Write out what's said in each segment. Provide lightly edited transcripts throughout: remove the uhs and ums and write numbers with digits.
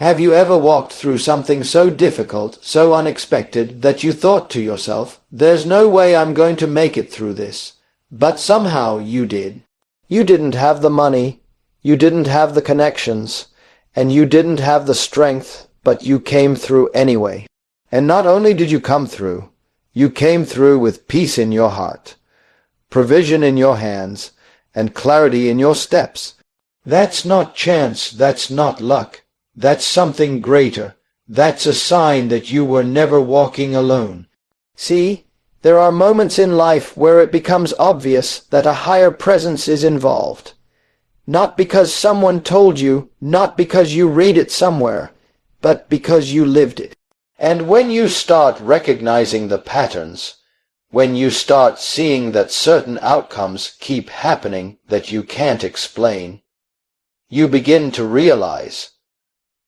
Have you ever walked through something so difficult, so unexpected, that you thought to yourself, "There's no way I'm going to make it through this," but somehow you did? You didn't have the money, you didn't have the connections, and you didn't have the strength, but you came through anyway. And not only did you come through, you came through with peace in your heart, provision in your hands, and clarity in your steps. That's not chance, that's not luck. That's something greater. That's a sign that you were never walking alone. See, there are moments in life where it becomes obvious that a higher presence is involved. Not because someone told you, not because you read it somewhere, but because you lived it. And when you start recognizing the patterns, when you start seeing that certain outcomes keep happening that you can't explain, you begin to realize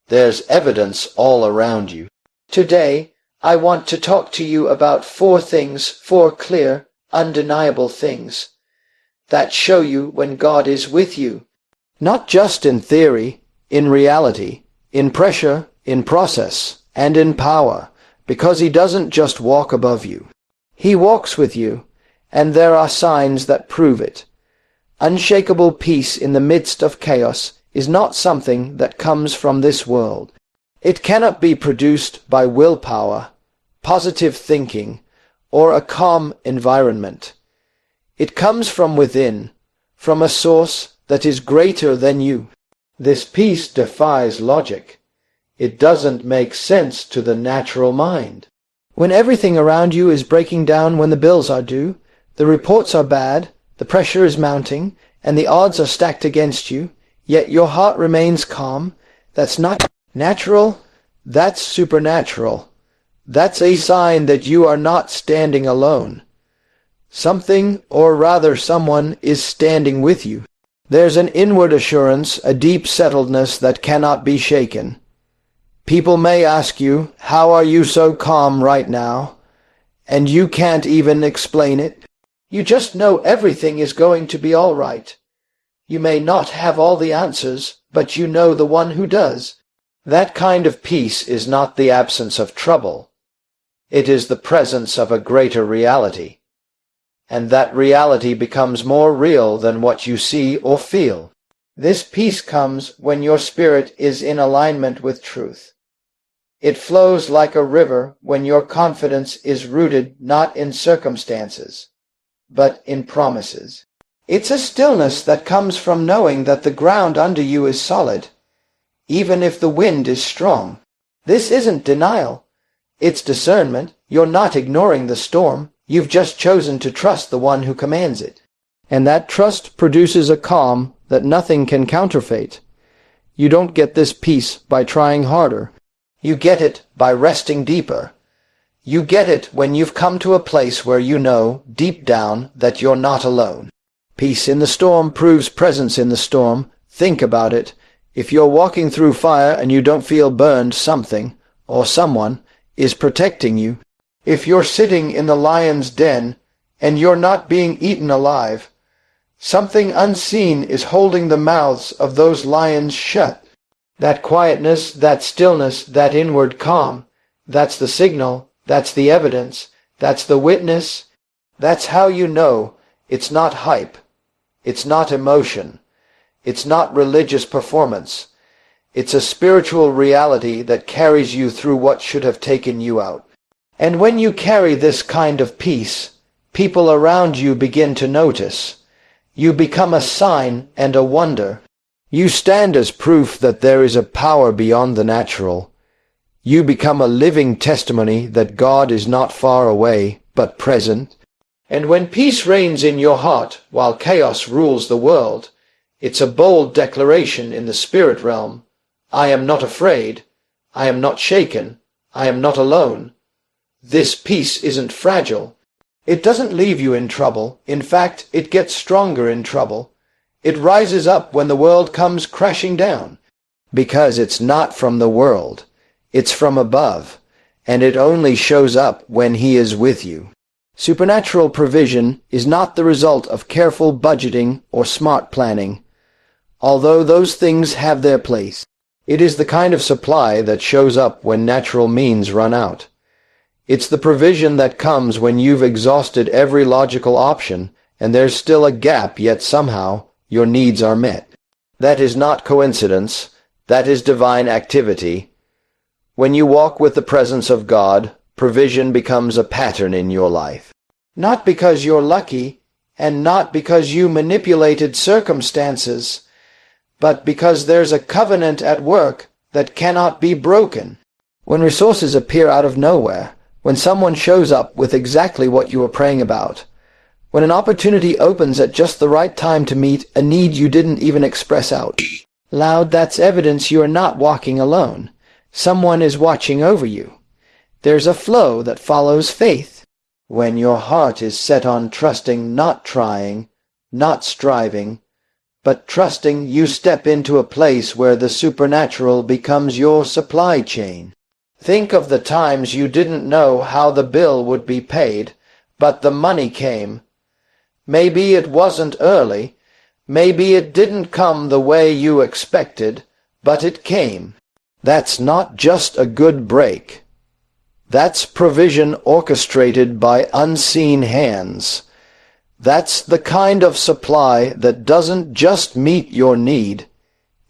there's evidence all around you. Today, I want to talk to you about 4 things, 4 clear, undeniable things that show you when God is with you. Not just in theory, in reality, in pressure, in process, and in power, because he doesn't just walk above you. He walks with you, and there are signs that prove it. Unshakable peace in the midst of chaos is not something that comes from this world. It cannot be produced by willpower, positive thinking, or a calm environment. It comes from within, from a source that is greater than you. This peace defies logic. It doesn't make sense to the natural mind. When everything around you is breaking down, when the bills are due, the reports are bad, the pressure is mounting, and the odds are stacked against you, yet your heart remains calm, that's not natural, that's supernatural. That's a sign that you are not standing alone. Something, or rather someone, is standing with you. There's an inward assurance, a deep settledness that cannot be shaken. People may ask you, "How are you so calm right now?" And you can't even explain it. You just know everything is going to be all right. You may not have all the answers, but you know the one who does. That kind of peace is not the absence of trouble. It is the presence of a greater reality. And that reality becomes more real than what you see or feel. This peace comes when your spirit is in alignment with truth. It flows like a river when your confidence is rooted not in circumstances, but in promises. It's a stillness that comes from knowing that the ground under you is solid, even if the wind is strong. This isn't denial. It's discernment. You're not ignoring the storm. You've just chosen to trust the one who commands it. And that trust produces a calm that nothing can counterfeit. You don't get this peace by trying harder. You get it by resting deeper. You get it when you've come to a place where you know, deep down, that you're not alone. Peace in the storm proves presence in the storm. Think about it. If you're walking through fire and you don't feel burned, something, or someone, is protecting you. If you're sitting in the lion's den and you're not being eaten alive, something unseen is holding the mouths of those lions shut. That quietness, that stillness, that inward calm, that's the signal, that's the evidence, that's the witness. That's how you know it's not hype, it's not emotion, it's not religious performance. It's a spiritual reality that carries you through what should have taken you out. And when you carry this kind of peace, people around you begin to notice. You become a sign and a wonder. You stand as proof that there is a power beyond the natural. You become a living testimony that God is not far away, but present. And when peace reigns in your heart while chaos rules the world, it's a bold declaration in the spirit realm. I am not afraid. I am not shaken. I am not alone. This peace isn't fragile. It doesn't leave you in trouble. In fact, it gets stronger in trouble. It rises up when the world comes crashing down. Because it's not from the world. It's from above. And it only shows up when he is with you. Supernatural provision is not the result of careful budgeting or smart planning, although those things have their place. It is the kind of supply that shows up when natural means run out. It's the provision that comes when you've exhausted every logical option and there's still a gap, yet somehow your needs are met. That is not coincidence. That is divine activity. When you walk with the presence of God, provision becomes a pattern in your life. Not because you're lucky, and not because you manipulated circumstances, but because there's a covenant at work that cannot be broken. When resources appear out of nowhere, when someone shows up with exactly what you were praying about, when an opportunity opens at just the right time to meet a need you didn't even express out loud, that's evidence you are not walking alone. Someone is watching over you. There's a flow that follows faith. When your heart is set on trusting, not trying, not striving, but trusting, you step into a place where the supernatural becomes your supply chain. Think of the times you didn't know how the bill would be paid, but the money came. Maybe it wasn't early, maybe it didn't come the way you expected, but it came. That's not just a good break. That's provision orchestrated by unseen hands. That's the kind of supply that doesn't just meet your need.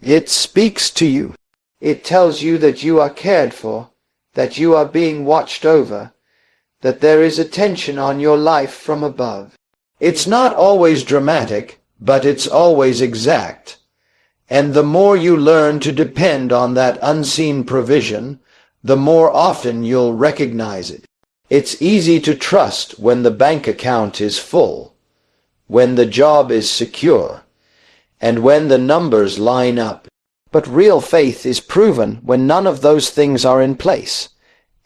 It speaks to you. It tells you that you are cared for, that you are being watched over, that there is attention on your life from above. It's not always dramatic, but it's always exact. And the more you learn to depend on that unseen provision, the more often you'll recognize it. It's easy to trust when the bank account is full, when the job is secure, and when the numbers line up. But real faith is proven when none of those things are in place,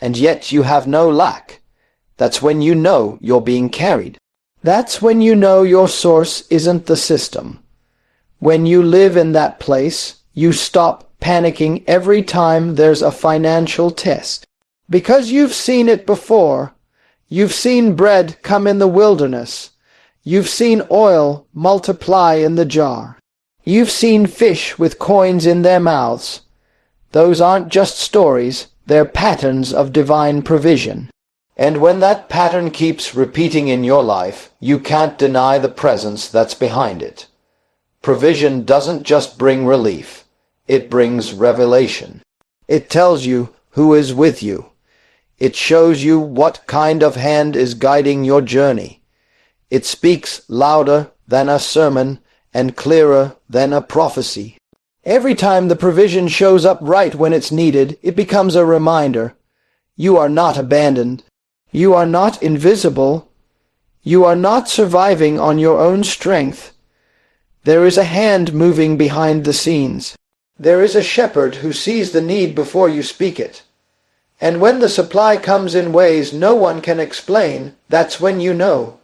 and yet you have no lack. That's when you know you're being carried. That's when you know your source isn't the system. When you live in that place, you stop panicking every time there's a financial test. Because you've seen it before. You've seen bread come in the wilderness. You've seen oil multiply in the jar. You've seen fish with coins in their mouths. Those aren't just stories, they're patterns of divine provision. And when that pattern keeps repeating in your life, you can't deny the presence that's behind it. Provision doesn't just bring relief, it brings revelation. It tells you who is with you. It shows you what kind of hand is guiding your journey. It speaks louder than a sermon and clearer than a prophecy. Every time the provision shows up right when it's needed, it becomes a reminder. You are not abandoned. You are not invisible. You are not surviving on your own strength. There is a hand moving behind the scenes. There is a shepherd who sees the need before you speak it. And when the supply comes in ways no one can explain, that's when you know.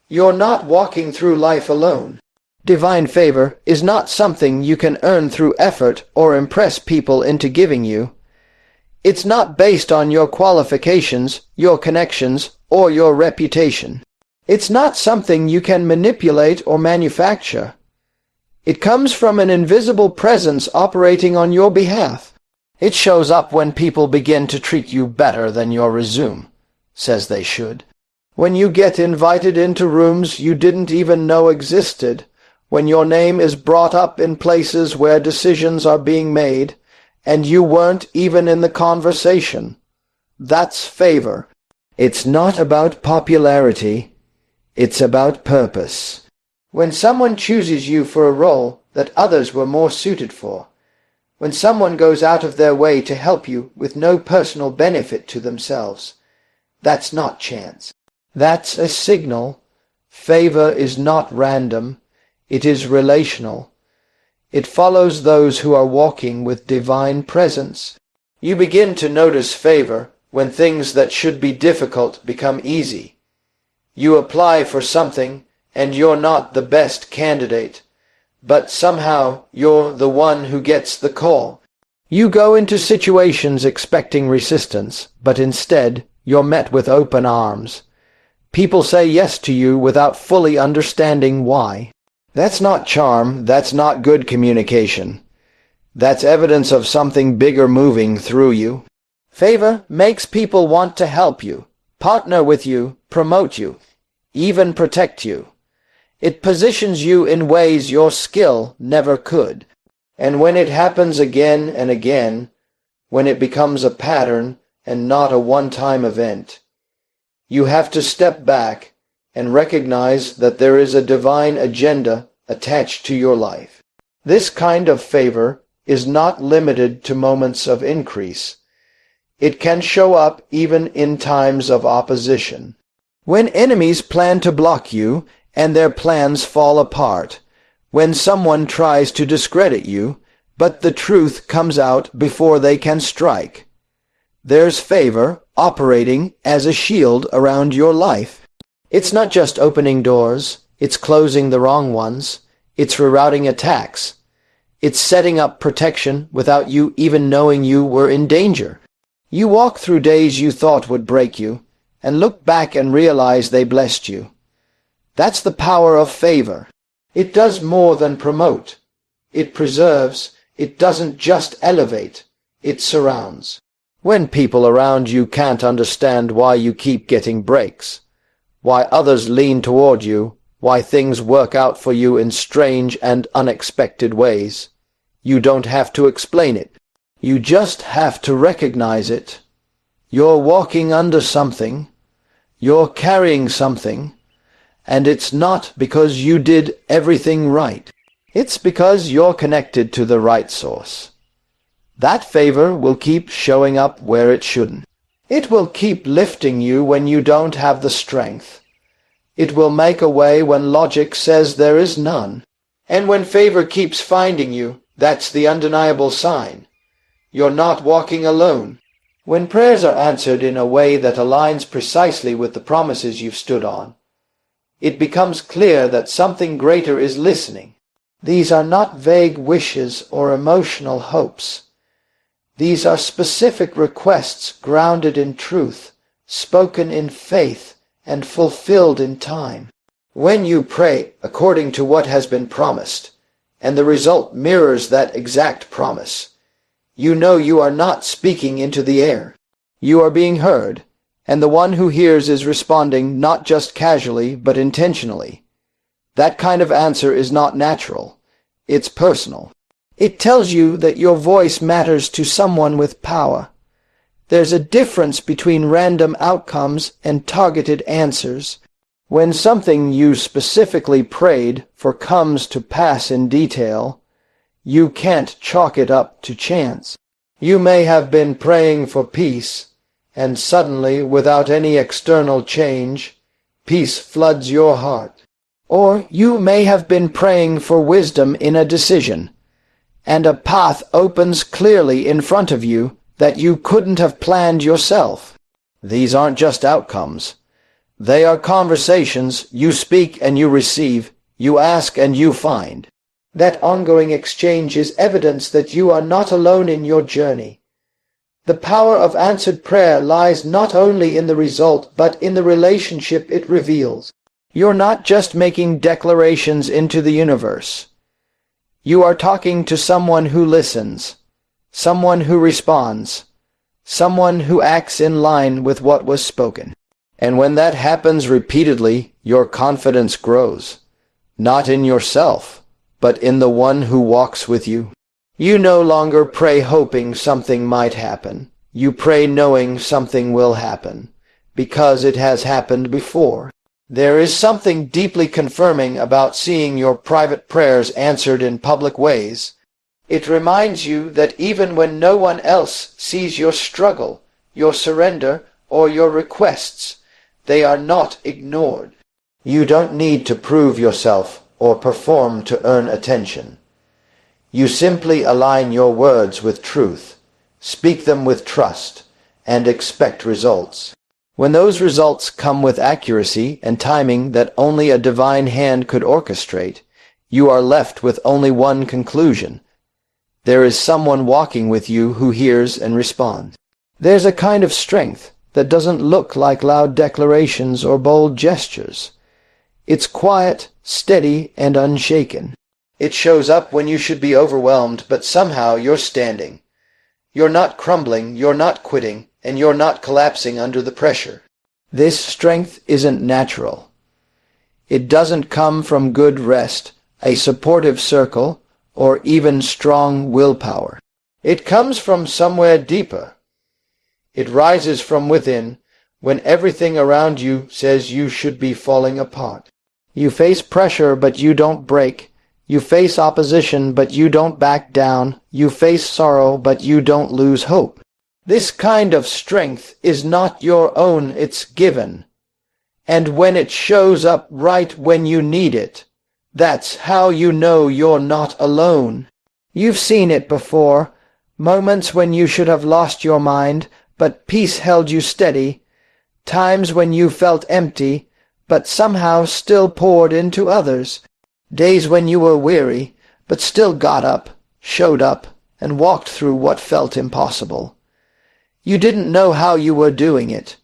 You're not walking through life alone. Divine favor is not something you can earn through effort or impress people into giving you. It's not based on your qualifications, your connections, or your reputation. It's not something you can manipulate or manufacture. It comes from an invisible presence operating on your behalf. It shows up when people begin to treat you better than your resume says they should. When you get invited into rooms you didn't even know existed. When your name is brought up in places where decisions are being made, and you weren't even in the conversation. That's favor. It's not about popularity. It's about purpose. When someone chooses you for a role that others were more suited for, when someone goes out of their way to help you with no personal benefit to themselves, that's not chance. That's a signal. Favor is not random. It is relational. It follows those who are walking with divine presence. You begin to notice favor when things that should be difficult become easy. You apply for something and you're not the best candidate, but somehow you're the one who gets the call. You go into situations expecting resistance, but instead you're met with open arms. People say yes to you without fully understanding why. That's not charm, that's not good communication. That's evidence of something bigger moving through you. Favor makes people want to help you, partner with you, promote you, even protect you. It positions you in ways your skill never could. And when it happens again and again, when it becomes a pattern and not a one-time event, you have to step back and recognize that there is a divine agenda attached to your life. This kind of favor is not limited to moments of increase. It can show up even in times of opposition. When enemies plan to block you and their plans fall apart, when someone tries to discredit you, but the truth comes out before they can strike, there's favor operating as a shield around your life. It's not just opening doors, it's closing the wrong ones, it's rerouting attacks, it's setting up protection without you even knowing you were in danger. You walk through days you thought would break you, and look back and realize they blessed you. That's the power of favor. It does more than promote. It preserves. It doesn't just elevate. It surrounds. When people around you can't understand why you keep getting breaks, why others lean toward you, why things work out for you in strange and unexpected ways, you don't have to explain it. You just have to recognize it. You're walking under something. You're carrying something. And it's not because you did everything right. It's because you're connected to the right source. That favor will keep showing up where it shouldn't. It will keep lifting you when you don't have the strength. It will make a way when logic says there is none. And when favor keeps finding you, that's the undeniable sign. You're not walking alone. When prayers are answered in a way that aligns precisely with the promises you've stood on, it becomes clear that something greater is listening. These are not vague wishes or emotional hopes. These are specific requests grounded in truth, spoken in faith, and fulfilled in time. When you pray according to what has been promised, and the result mirrors that exact promise, you know you are not speaking into the air. You are being heard, and the one who hears is responding not just casually but intentionally. That kind of answer is not natural. It's personal. It tells you that your voice matters to someone with power. There's a difference between random outcomes and targeted answers. When something you specifically prayed for comes to pass in detail, you can't chalk it up to chance. You may have been praying for peace, and suddenly, without any external change, peace floods your heart. Or you may have been praying for wisdom in a decision, and a path opens clearly in front of you that you couldn't have planned yourself. These aren't just outcomes. They are conversations. You speak and you receive, you ask and you find. That ongoing exchange is evidence that you are not alone in your journey. The power of answered prayer lies not only in the result, but in the relationship it reveals. You're not just making declarations into the universe. You are talking to someone who listens, someone who responds, someone who acts in line with what was spoken. And when that happens repeatedly, your confidence grows, not in yourself, but in the one who walks with you. You no longer pray hoping something might happen. You pray knowing something will happen, because it has happened before. There is something deeply confirming about seeing your private prayers answered in public ways. It reminds you that even when no one else sees your struggle, your surrender, or your requests, they are not ignored. You don't need to prove yourself or perform to earn attention. You simply align your words with truth, speak them with trust, and expect results. When those results come with accuracy and timing that only a divine hand could orchestrate, you are left with only one conclusion. There is someone walking with you who hears and responds. There's a kind of strength that doesn't look like loud declarations or bold gestures. It's quiet, steady, and unshaken. It shows up when you should be overwhelmed, but somehow you're standing. You're not crumbling, you're not quitting, and you're not collapsing under the pressure. This strength isn't natural. It doesn't come from good rest, a supportive circle, or even strong willpower. It comes from somewhere deeper. It rises from within when everything around you says you should be falling apart. You face pressure, but you don't break. You face opposition, but you don't back down. You face sorrow, but you don't lose hope. This kind of strength is not your own, it's given. And when it shows up right when you need it, that's how you know you're not alone. You've seen it before, moments when you should have lost your mind, but peace held you steady, times when you felt empty, but somehow still poured into others, days when you were weary, but still got up, showed up, and walked through what felt impossible. You didn't know how you were doing it.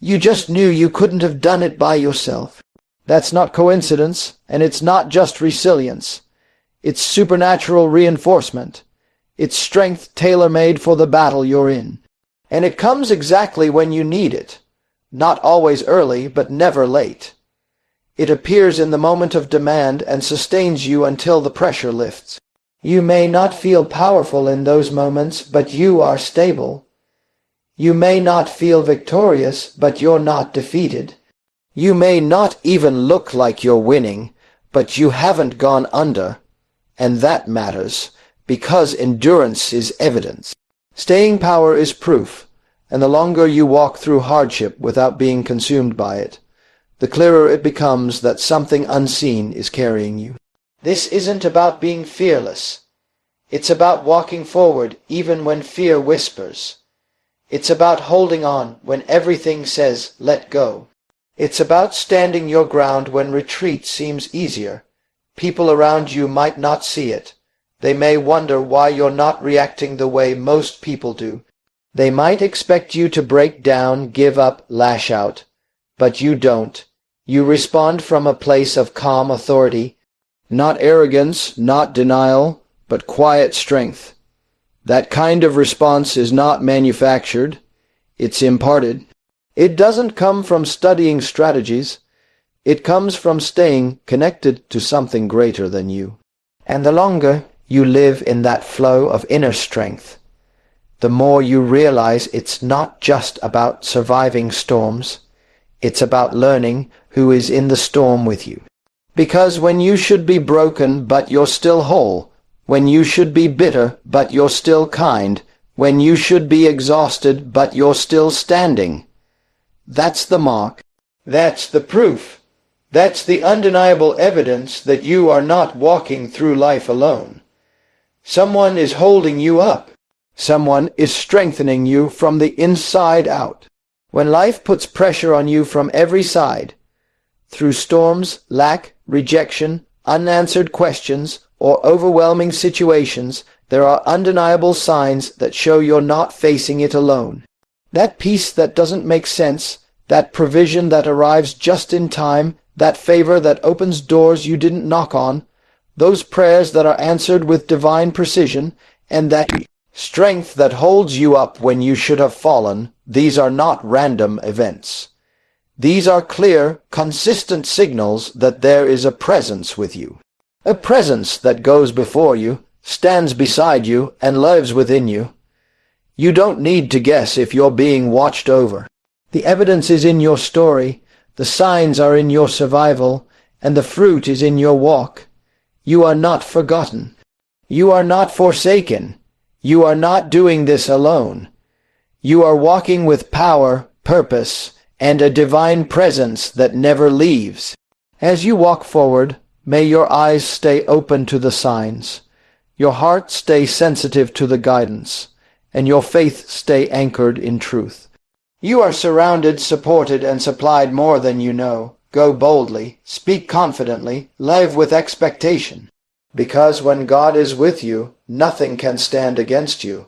You just knew you couldn't have done it by yourself. That's not coincidence, and it's not just resilience. It's supernatural reinforcement. It's strength tailor-made for the battle you're in. And it comes exactly when you need it. Not always early, but never late. It appears in the moment of demand and sustains you until the pressure lifts. You may not feel powerful in those moments, but you are stable. You may not feel victorious, but you're not defeated. You may not even look like you're winning, but you haven't gone under, and that matters, because endurance is evidence. Staying power is proof, and the longer you walk through hardship without being consumed by it, the clearer it becomes that something unseen is carrying you. This isn't about being fearless. It's about walking forward even when fear whispers. It's about holding on when everything says, let go. It's about standing your ground when retreat seems easier. People around you might not see it. They may wonder why you're not reacting the way most people do. They might expect you to break down, give up, lash out. But you don't. You respond from a place of calm authority. Not arrogance, not denial, but quiet strength. That kind of response is not manufactured. It's imparted. It doesn't come from studying strategies. It comes from staying connected to something greater than you. And the longer you live in that flow of inner strength, the more you realize it's not just about surviving storms. It's about learning who is in the storm with you. Because when you should be broken but you're still whole, when you should be bitter but you're still kind, when you should be exhausted but you're still standing, that's the mark. That's the proof. That's the undeniable evidence that you are not walking through life alone. Someone is holding you up. Someone is strengthening you from the inside out. When life puts pressure on you from every side, through storms, lack, rejection, unanswered questions, or overwhelming situations, there are undeniable signs that show you're not facing it alone. That peace that doesn't make sense, that provision that arrives just in time, that favor that opens doors you didn't knock on, those prayers that are answered with divine precision, and that strength that holds you up when you should have fallen, these are not random events. These are clear, consistent signals that there is a presence with you. A presence that goes before you, stands beside you, and lives within you. You don't need to guess if you're being watched over. The evidence is in your story, the signs are in your survival, and the fruit is in your walk. You are not forgotten. You are not forsaken. You are not doing this alone. You are walking with power, purpose, and a divine presence that never leaves. As you walk forward, may your eyes stay open to the signs, your heart stay sensitive to the guidance, and your faith stay anchored in truth. You are surrounded, supported, and supplied more than you know. Go boldly, speak confidently, live with expectation. Because when God is with you, nothing can stand against you.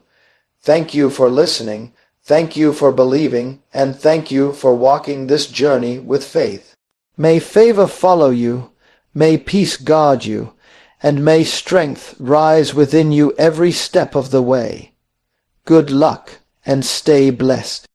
Thank you for listening, thank you for believing, and thank you for walking this journey with faith. May favor follow you, may peace guard you, and may strength rise within you every step of the way. Good luck, and stay blessed.